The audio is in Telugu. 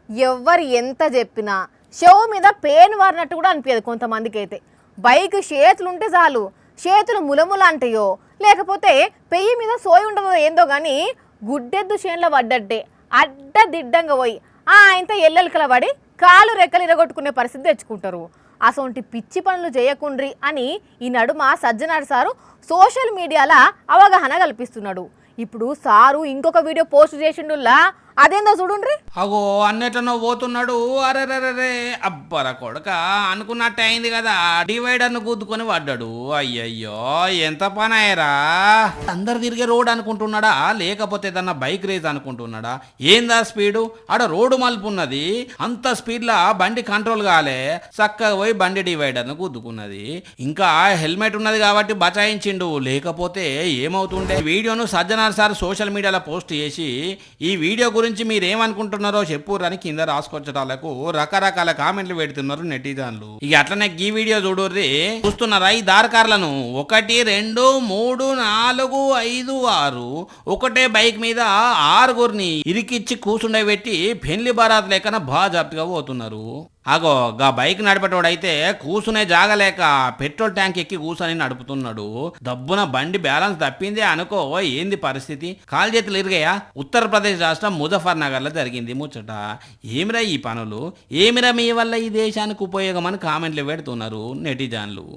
ఎవ్వరు ఎంత చెప్పినా షో మీద పెయిన్ వారినట్టు కూడా అనిపించదు కొంతమందికి అయితే. బైక్ చేతులు ఉంటే చాలు, చేతులు ములముల అంటాయో లేకపోతే పెయ్యి మీద సోయి ఉండదో ఏందో కానీ గుడ్డెద్దు చేనులో పడ్డట్టే అడ్డదిడ్డంగా పోయి ఆయనతో ఎల్లెలకల పడి కాలు రెక్కలు ఇరగొట్టుకునే పరిస్థితి తెచ్చుకుంటారు. అసొంటి పిచ్చి పనులు చేయకుండ్రి అని ఈ నడుమ సజ్జనార్ సారు సోషల్ మీడియాలో అవగాహన కల్పిస్తున్నాడు. ఇప్పుడు సారు ఇంకొక వీడియో పోస్ట్ చేసిండుల్లా, అదేందో చూడుండ్రి. అగో అన్నెట్లనో పోతున్నాడు. అరెరెరే అబ్బరా కొడక, అనుకున్నట్టే అయింది కదా, డివైడర్ను గుద్దుకొని పడ్డాడు. అయ్యయ్యో ఎంత పని అయ్యరా. అందరు తిరిగే రోడ్ అనుకుంటున్నాడా లేకపోతే ఏదన్నా బైక్ రేస్ అనుకుంటున్నాడా? ఏందా స్పీడు? ఆడ రోడ్డు మలుపు ఉన్నది, అంత స్పీడ్లా బండి కంట్రోల్ కాలే, చక్కగా పోయి బండి డివైడర్ను గుద్దుకున్నది. ఇంకా హెల్మెట్ ఉన్నది కాబట్టి బచాయించిండు, లేకపోతే ఏమవుతుండే. వీడియోను సజ్జనార్ సార్ సోషల్ మీడియాలో పోస్ట్ చేసి ఈ వీడియో గురించి మీరేమనుకుంటున్నారో చెప్పురని కింద రాసుకొచ్చటాలకు రకరకాల కామెంట్లు పెడుతున్నారు నెటిజన్లు. ఇక అట్లనే ఈ వీడియో చూడుర్రి. చూస్తున్నారా ఈ దారకార్లను? 1 2 3 4 5 6 ఒకటే బైక్ మీద 6గురిని ఇరికిచ్చి కూసుండే పెట్టి పెళ్లి బరాత్ లేకన బాజాప్తిగా పోతున్నారు. అగో గా బైక్ నడిపేటోడైతే కూసునే జాగలేక పెట్రోల్ ట్యాంక్ ఎక్కి కూసని నడుపుతున్నాడు. దబ్బున బండి బ్యాలెన్స్ తప్పిందే అనుకో, ఏంది పరిస్థితి? కాలు చేతులు ఇరిగాయా? ఉత్తరప్రదేశ్ రాష్ట్రం ముజఫర్ నగర్లో జరిగింది ముచ్చట. ఏమిరా ఈ పనులు? ఏమిరా మీ వల్ల ఈ దేశానికి ఉపయోగం అని కామెంట్లు పెడుతున్నారు నెటిజన్లు.